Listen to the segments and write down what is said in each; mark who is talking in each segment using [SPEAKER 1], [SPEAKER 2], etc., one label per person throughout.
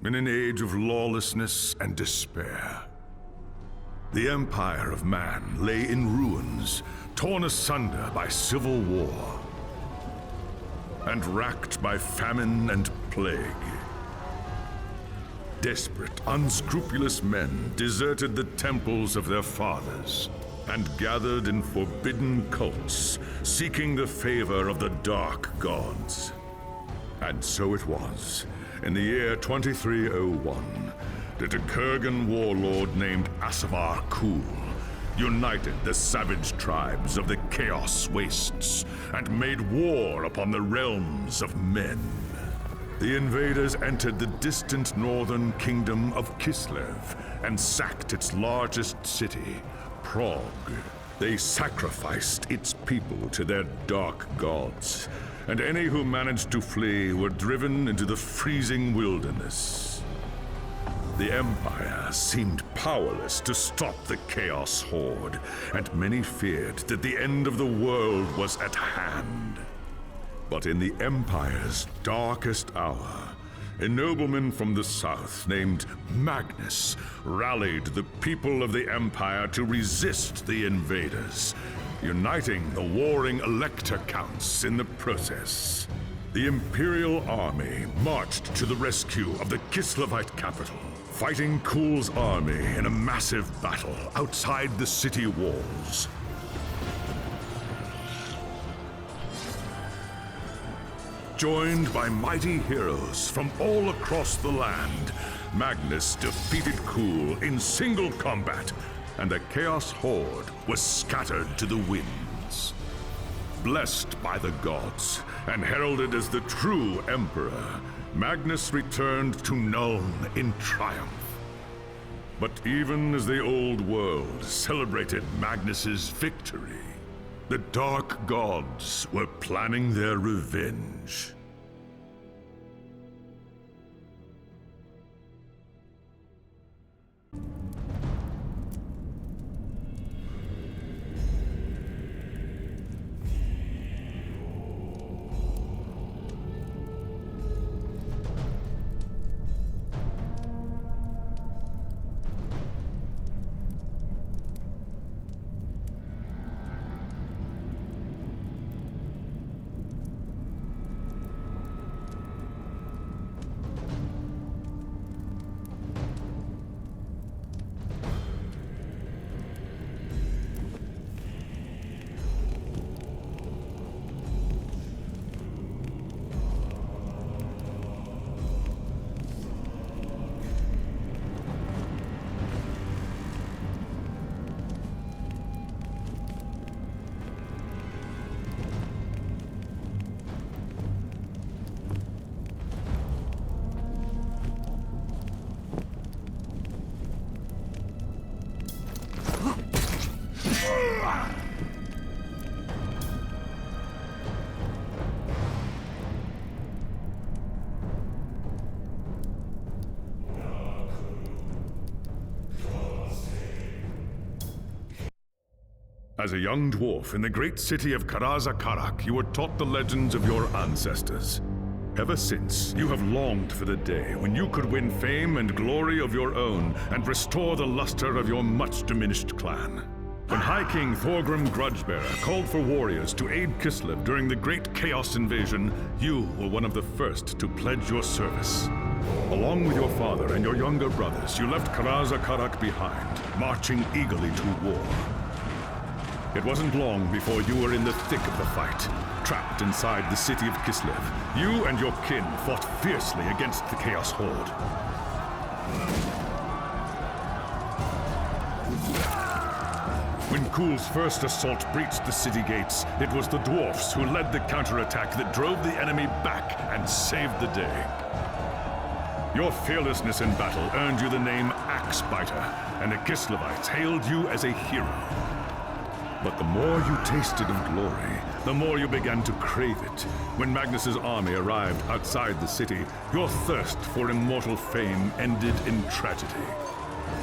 [SPEAKER 1] in an age of lawlessness and despair. The empire of man lay in ruins, torn asunder by civil war, and racked by famine and plague. Desperate, unscrupulous men deserted the temples of their fathers and gathered in forbidden cults, seeking the favor of the dark gods. And so it was, in the year 2301, that a Kurgan warlord named Asavar Kul united the savage tribes of the Chaos Wastes and made war upon the realms of men. The invaders entered the distant northern kingdom of Kislev and sacked its largest city, Prague. They sacrificed its people to their dark gods, and any who managed to flee were driven into the freezing wilderness. The Empire seemed powerless to stop the Chaos Horde, and many feared that the end of the world was at hand. But in the Empire's darkest hour, a nobleman from the south named Magnus rallied the people of the Empire to resist the invaders, uniting the warring Elector counts in the process. The Imperial army marched to the rescue of the Kislevite capital, fighting Kul's army in a massive battle outside the city walls. Joined by mighty heroes from all across the land, Magnus defeated Kul in single combat, and the Chaos Horde was scattered to the winds. Blessed by the gods and heralded as the true Emperor, Magnus returned to Nuln in triumph. But even as the old world celebrated Magnus's victory, the Dark Gods were planning their revenge. As a young dwarf in the great city of Karazakarak, you were taught the legends of your ancestors. Ever since, you have longed for the day when you could win fame and glory of your own and restore the luster of your much-diminished clan. When High King Thorgrim Grudgebearer called for warriors to aid Kislev during the Great Chaos Invasion, you were one of the first to pledge your service. Along with your father and your younger brothers, you left Karazakarak behind, marching eagerly to war. It wasn't long before you were in the thick of the fight, trapped inside the city of Kislev. You and your kin fought fiercely against the Chaos Horde. When Kul's first assault breached the city gates, it was the dwarfs who led the counterattack that drove the enemy back and saved the day. Your fearlessness in battle earned you the name Axebiter, and the Kislevites hailed you as a hero. But the more you tasted of glory, the more you began to crave it. When Magnus's army arrived outside the city, your thirst for immortal fame ended in tragedy.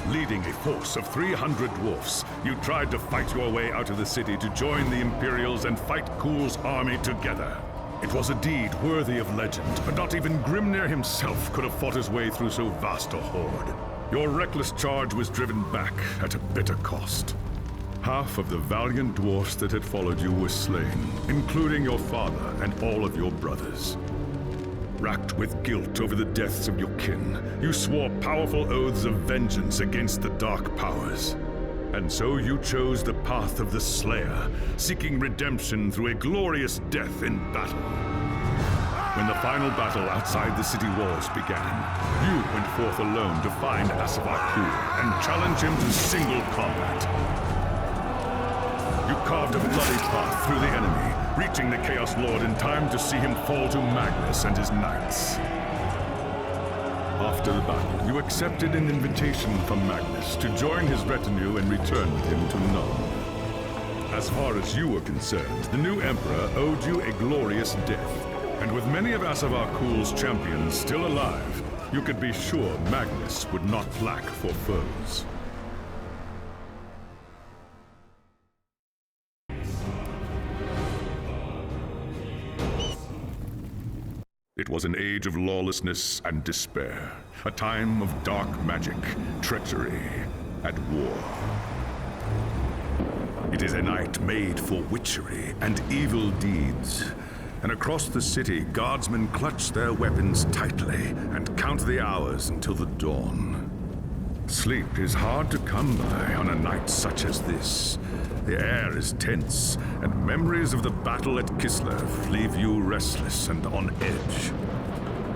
[SPEAKER 1] Leading a force of 300 dwarfs, you tried to fight your way out of the city to join the Imperials and fight Kul's army together. It was a deed worthy of legend, but not even Grimnir himself could have fought his way through so vast a horde. Your reckless charge was driven back at a bitter cost. Half of the valiant dwarfs that had followed you were slain, including your father and all of your brothers. Racked with guilt over the deaths of your kin, you swore powerful oaths of vengeance against the dark powers. And so you chose the path of the Slayer, seeking redemption through a glorious death in battle. When the final battle outside the city walls began, you went forth alone to find Asavakur and challenge him to single combat. You carved a bloody path through the enemy, reaching the Chaos Lord in time to see him fall to Magnus and his knights. After the battle, you accepted an invitation from Magnus to join his retinue and return with him to Nuln. As far as you were concerned, the new Emperor owed you a glorious death, and with many of Asavakur's champions still alive, you could be sure Magnus would not lack for foes. It was an age of lawlessness and despair, a time of dark magic, treachery, and war. It is a night made for witchery and evil deeds, and across the city, guardsmen clutch their weapons tightly and count the hours until the dawn. Sleep is hard to come by on a night such as this. The air is tense, and memories of the battle at Kislev leave you restless and on edge.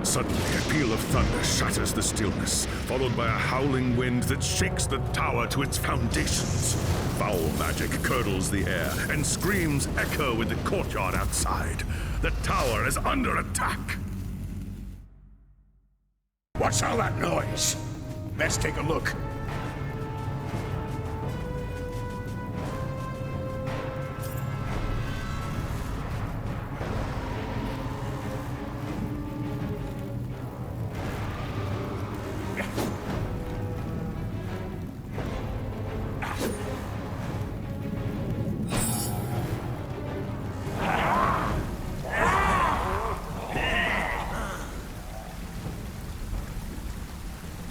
[SPEAKER 1] Suddenly, a peal of thunder shatters the stillness, followed by a howling wind that shakes the tower to its foundations. Foul magic curdles the air, and screams echo in the courtyard outside. The tower is under attack.
[SPEAKER 2] What's all that noise? Let's take a look.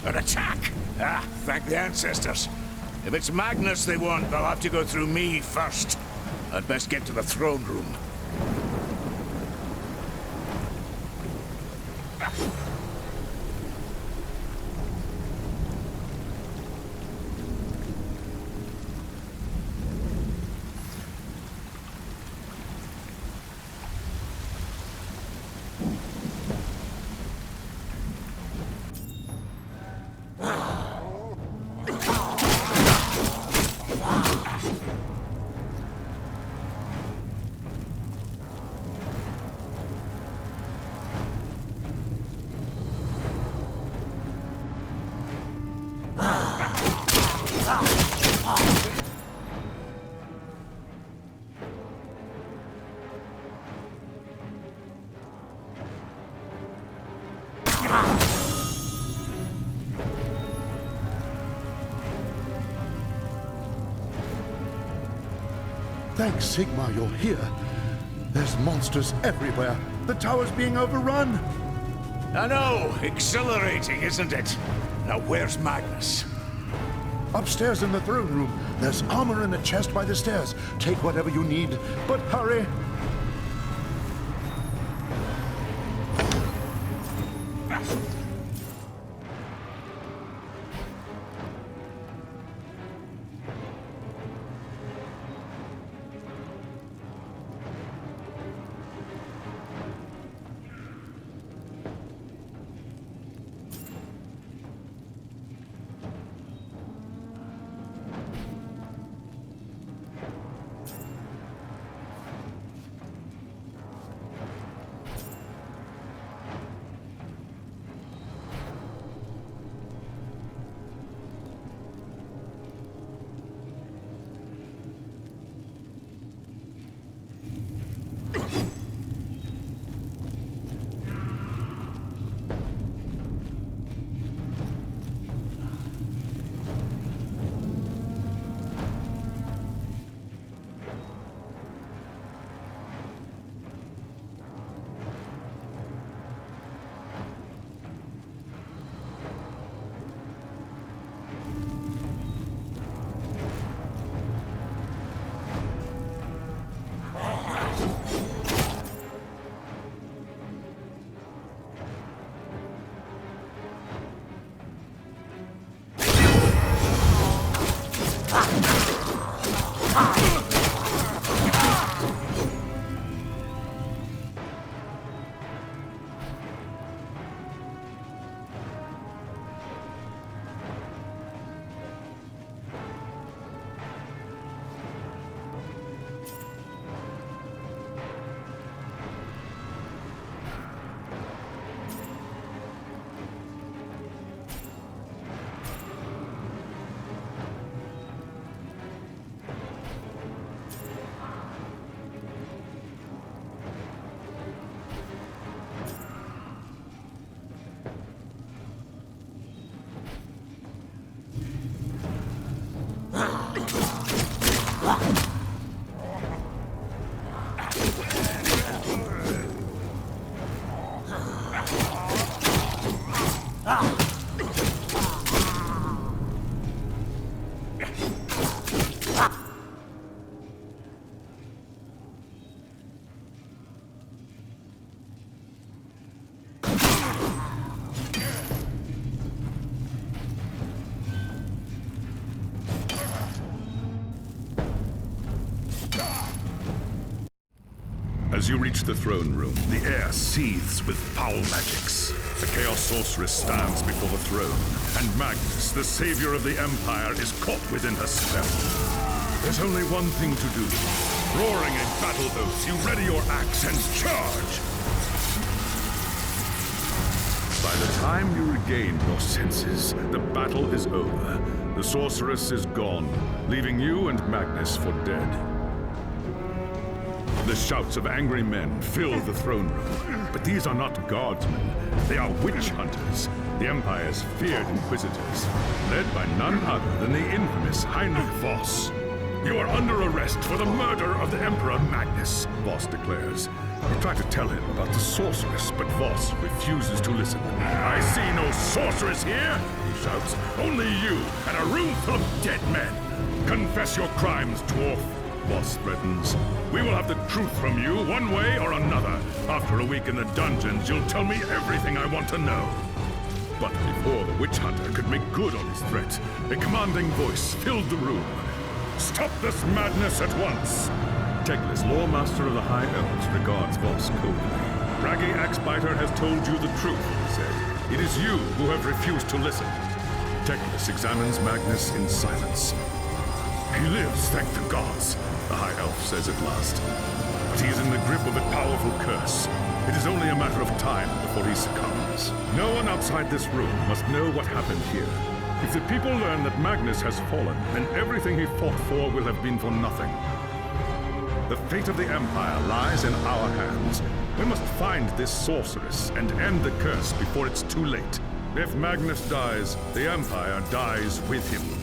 [SPEAKER 2] An attack! Ah, thank the ancestors. If it's Magnus they want, they'll have to go through me first. I'd best get to the throne room.
[SPEAKER 3] Thanks, Sigmar, you're here. There's monsters everywhere. The tower's being overrun.
[SPEAKER 2] I know, exhilarating, isn't it? Now where's Magnus?
[SPEAKER 3] Upstairs in the throne room. There's armor in a chest by the stairs. Take whatever you need, but hurry.
[SPEAKER 1] As you reach the throne room, the air seethes with foul magics. The Chaos Sorceress stands before the throne, and Magnus, the savior of the Empire, is caught within her spell. There's only one thing to do. Roaring a battle oath, you ready your axe and charge! By the time you regain your senses, the battle is over. The Sorceress is gone, leaving you and Magnus for dead. The shouts of angry men fill the throne room. But these are not guardsmen. They are witch hunters, the Empire's feared inquisitors, led by none other than the infamous Heinrich Voss. You are under arrest for the murder of the Emperor Magnus, Voss declares. You try to tell him about the sorceress, but Voss refuses to listen. I see no sorceress here, he shouts. Only you and a room full of dead men. Confess your crimes, dwarf, Voss threatens. We will have the truth from you, one way or another. After a week in the dungeons, you'll tell me everything I want to know. But before the witch hunter could make good on his threat, a commanding voice filled the room. Stop this madness at once! Teglis, Lawmaster of the High Elves, regards Voss coldly. Braggy Axebiter has told you the truth, he said. It is you who have refused to listen. Teglis examines Magnus in silence. He lives, thank the gods, the High Elf says at last. But he is in the grip of a powerful curse. It is only a matter of time before he succumbs. No one outside this room must know what happened here. If the people learn that Magnus has fallen, then everything he fought for will have been for nothing. The fate of the Empire lies in our hands. We must find this sorceress and end the curse before it's too late. If Magnus dies, the Empire dies with him.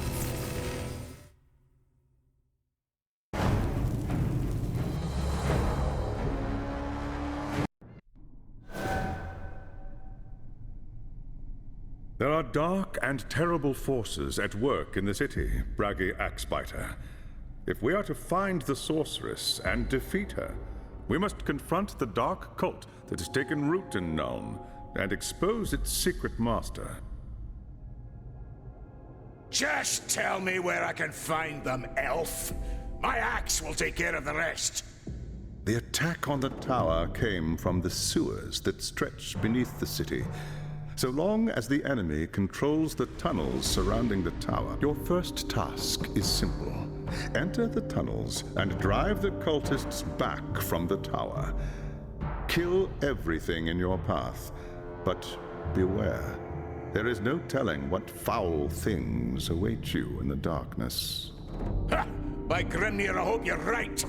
[SPEAKER 1] There are dark and terrible forces at work in the city, Braggy Axebiter. If we are to find the sorceress and defeat her, we must confront the dark cult that has taken root in Nuln and expose its secret master.
[SPEAKER 2] Just tell me where I can find them, elf. My axe will take care of the rest.
[SPEAKER 4] The attack on the tower came from the sewers that stretch beneath the city. So long as the enemy controls the tunnels surrounding the tower, your first task is simple. Enter the tunnels and drive the cultists back from the tower. Kill everything in your path, but beware. There is no telling what foul things await you in the darkness.
[SPEAKER 2] Ha! By Grimnir, I hope you're right.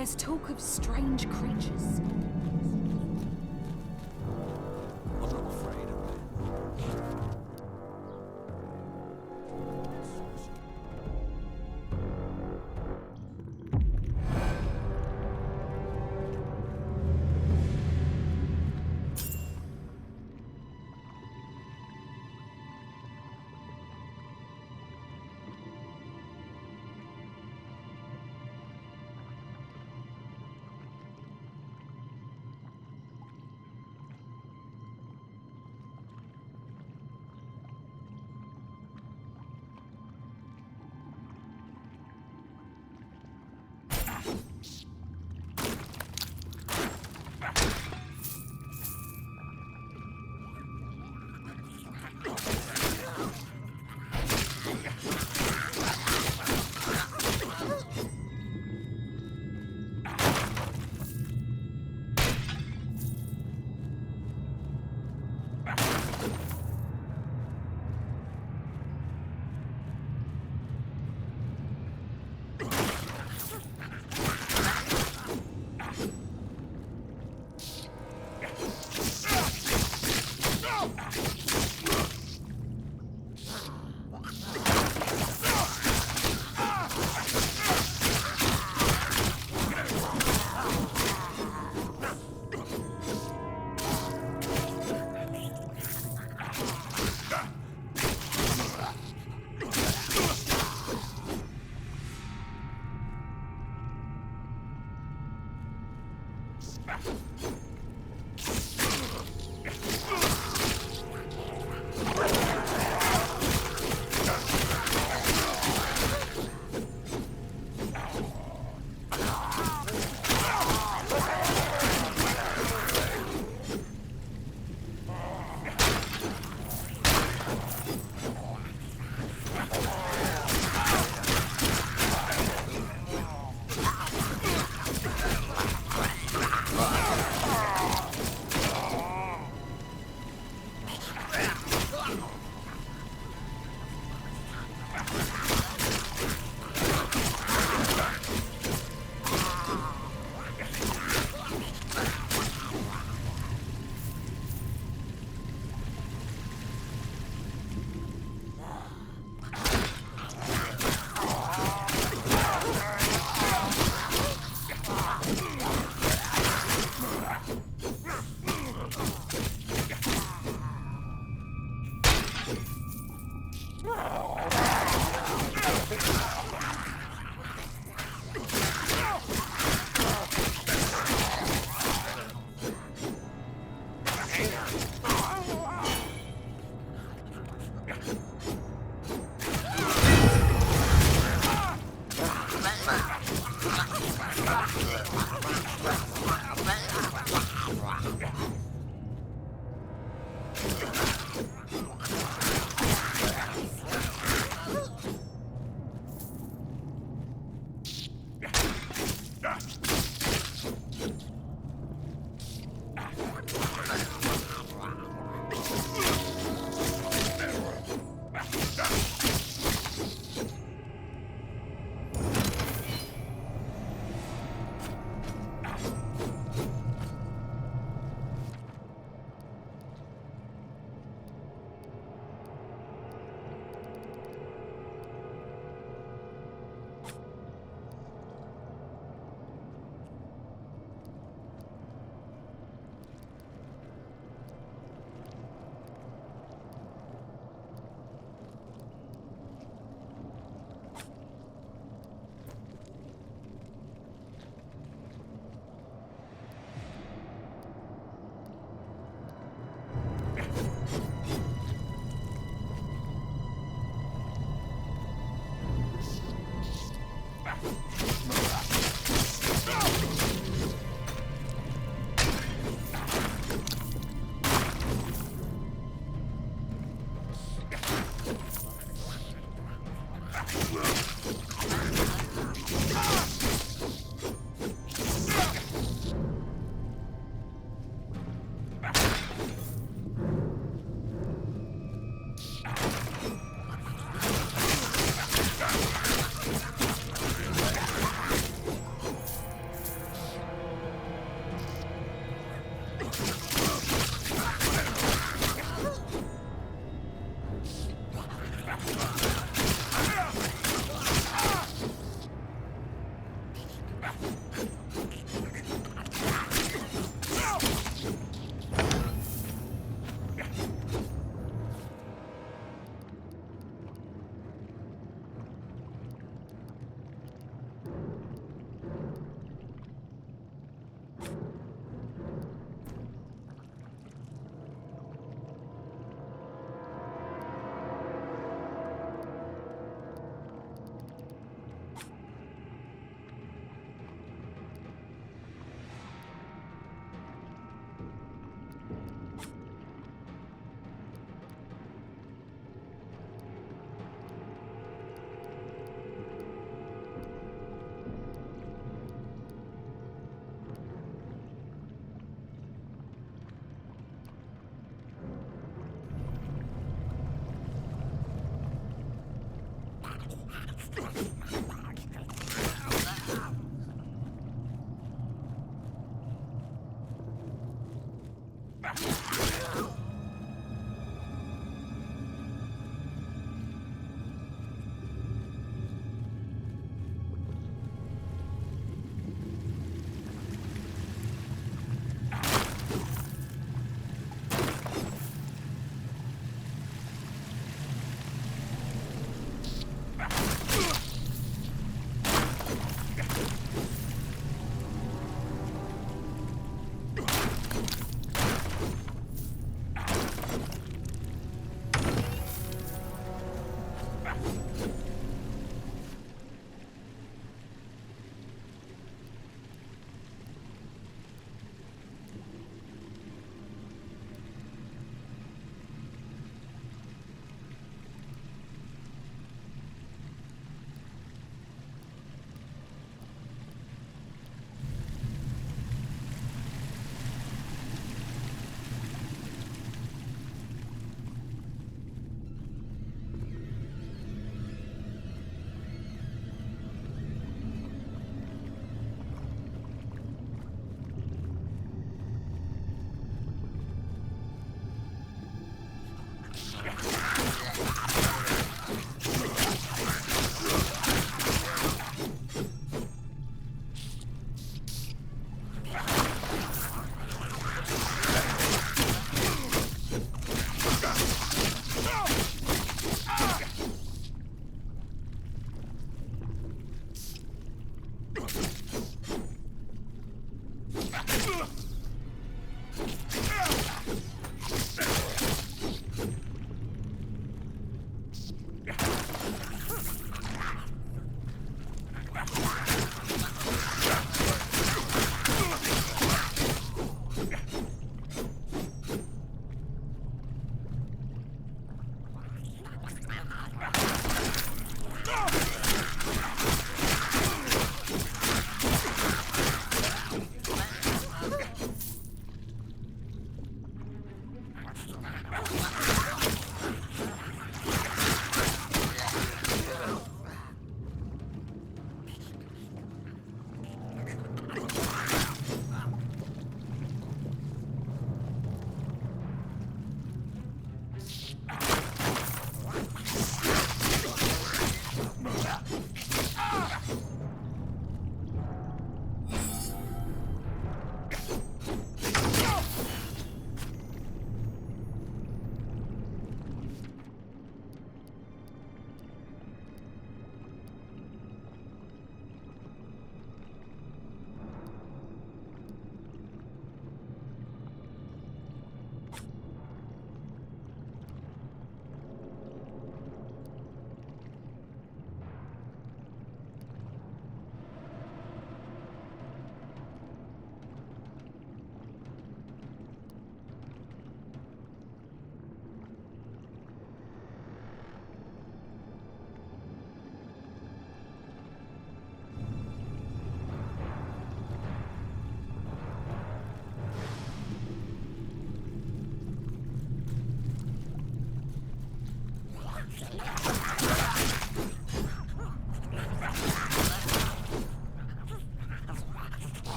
[SPEAKER 5] There's talk of strange creatures.
[SPEAKER 6] I'm not afraid of it.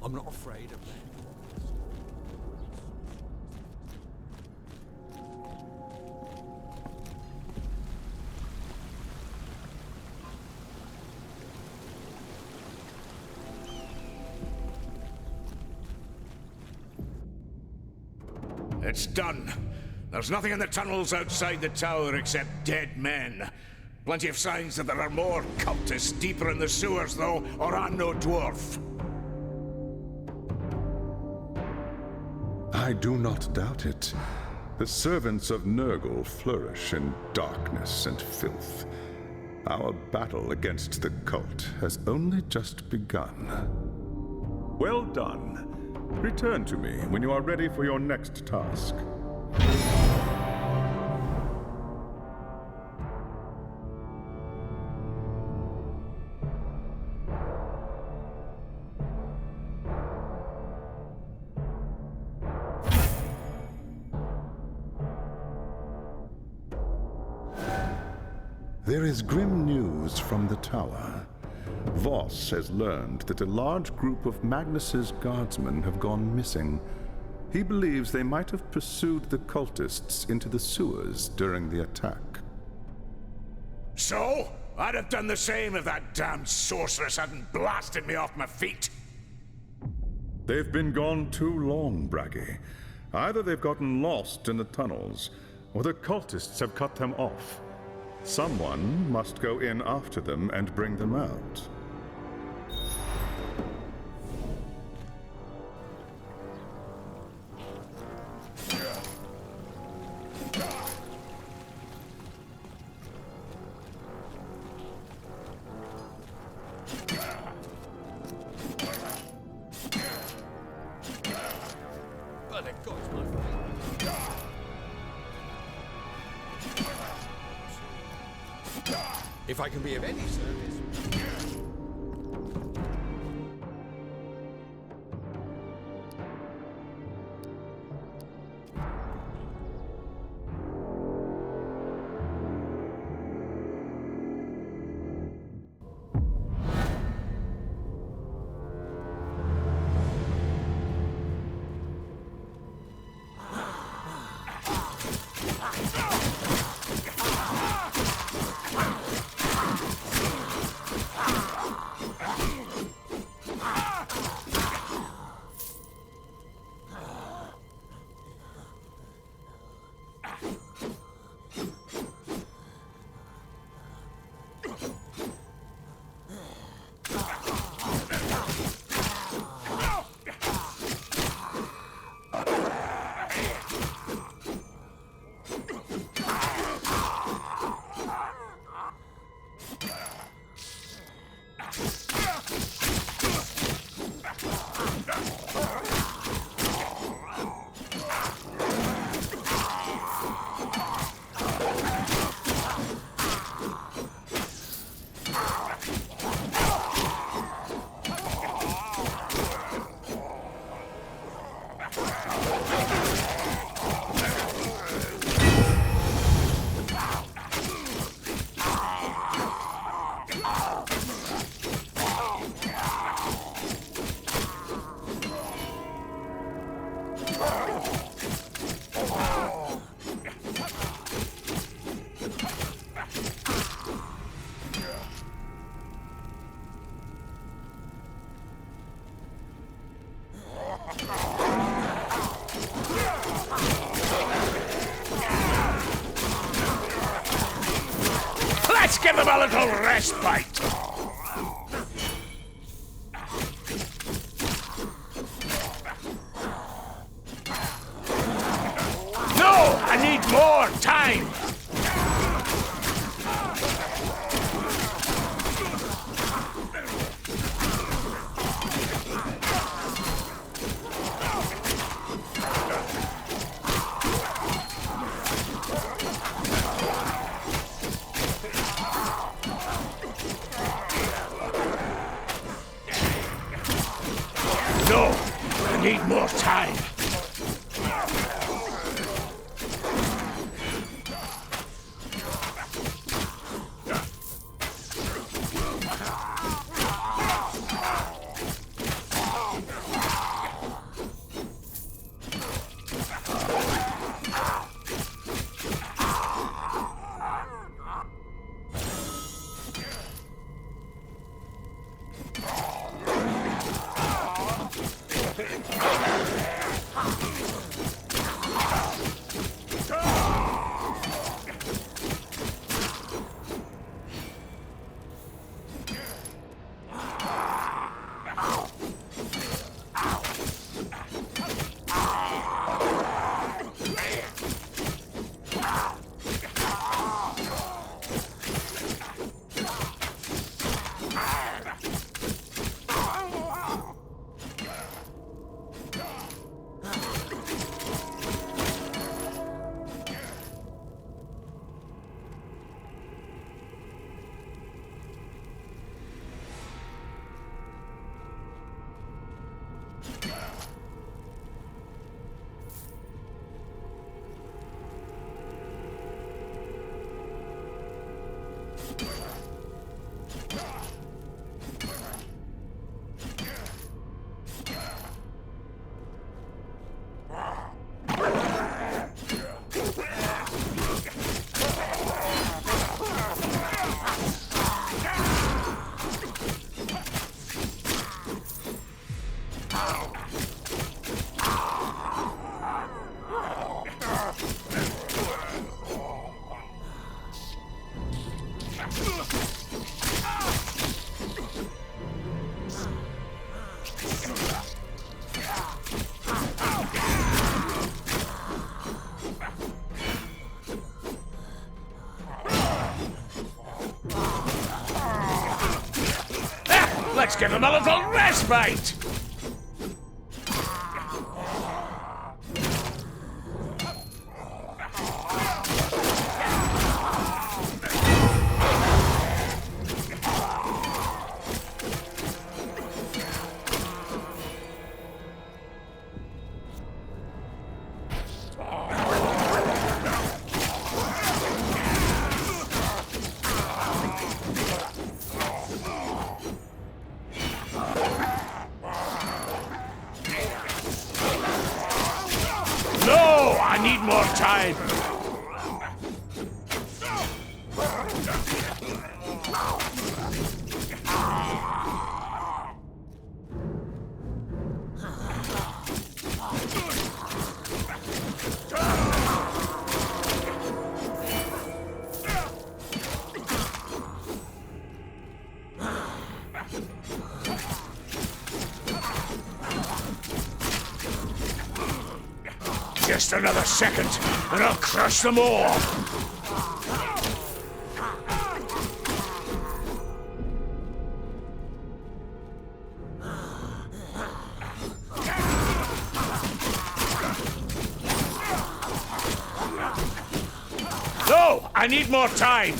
[SPEAKER 6] I'm not afraid of men.
[SPEAKER 2] It's done. There's nothing in the tunnels outside the tower except dead men. Plenty of signs that there are more cultists deeper in the sewers, though, or I'm no dwarf.
[SPEAKER 4] I do not doubt it. The servants of Nurgle flourish in darkness and filth. Our battle against the cult has only just begun. Well done. Return to me when you are ready for your next task. There is grim news from the tower. Voss has learned that a large group of Magnus's guardsmen have gone missing. He believes they might have pursued the cultists into the sewers during the attack.
[SPEAKER 2] So? I'd have done the same if that damned sorceress hadn't blasted me off my feet.
[SPEAKER 4] They've been gone too long, Braggy. Either they've gotten lost in the tunnels, or the cultists have cut them off. Someone must go in after them and bring them out.
[SPEAKER 6] Well, of course, my friend. If I can be of any service.
[SPEAKER 2] Let's give them a little respite! No! I need more time! No! I need more time! Let's give him a little respite! No! I need more time! Just another second, and I'll crush them all! No! I need more time!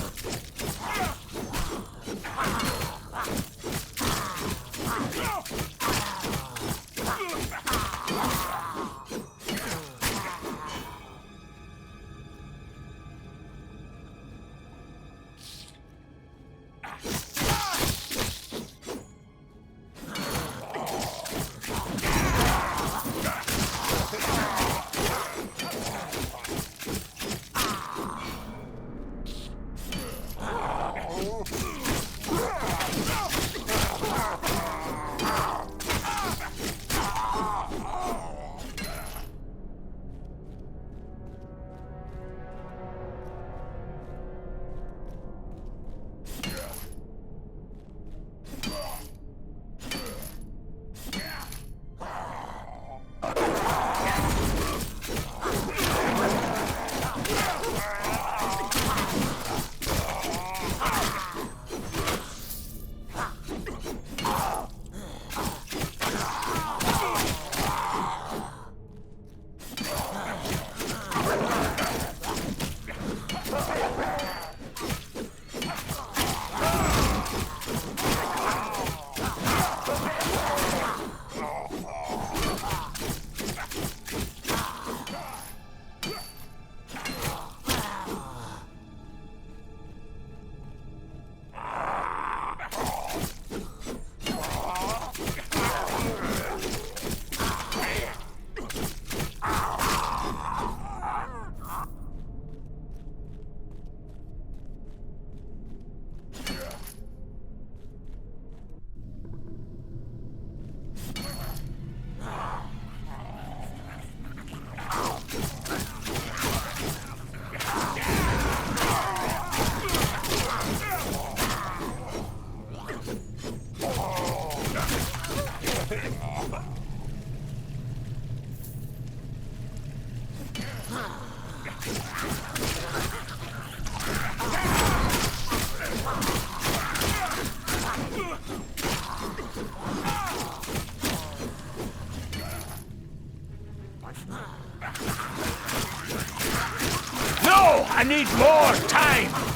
[SPEAKER 2] I need more time!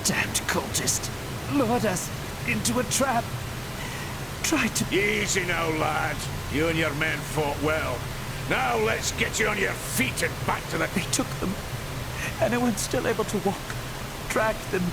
[SPEAKER 7] Damned cultist lured us into a trap. Tried to...
[SPEAKER 2] Easy now, lad. You and your men fought well. Now let's get you on your feet and back to the...
[SPEAKER 7] They took them. Anyone still able to walk, drag them.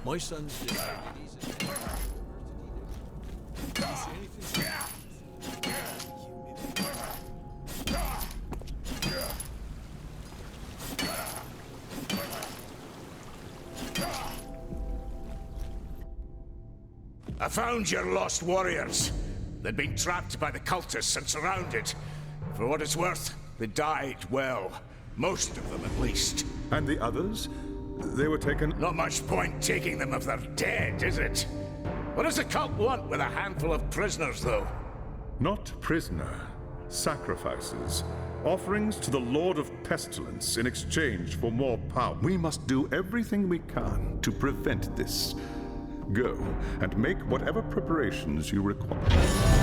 [SPEAKER 6] My son's just taking it easy. You see anything?
[SPEAKER 2] I found your lost warriors. They'd been trapped by the cultists and surrounded. For what it's worth, they died well. Most of them, at least.
[SPEAKER 4] And the others? They were taken...
[SPEAKER 2] Not much point taking them if they're dead, is it? What does the cult want with a handful of prisoners, though?
[SPEAKER 4] Not prisoner. Sacrifices. Offerings to the Lord of Pestilence in exchange for more power. We must do everything we can to prevent this. Go and make whatever preparations you require.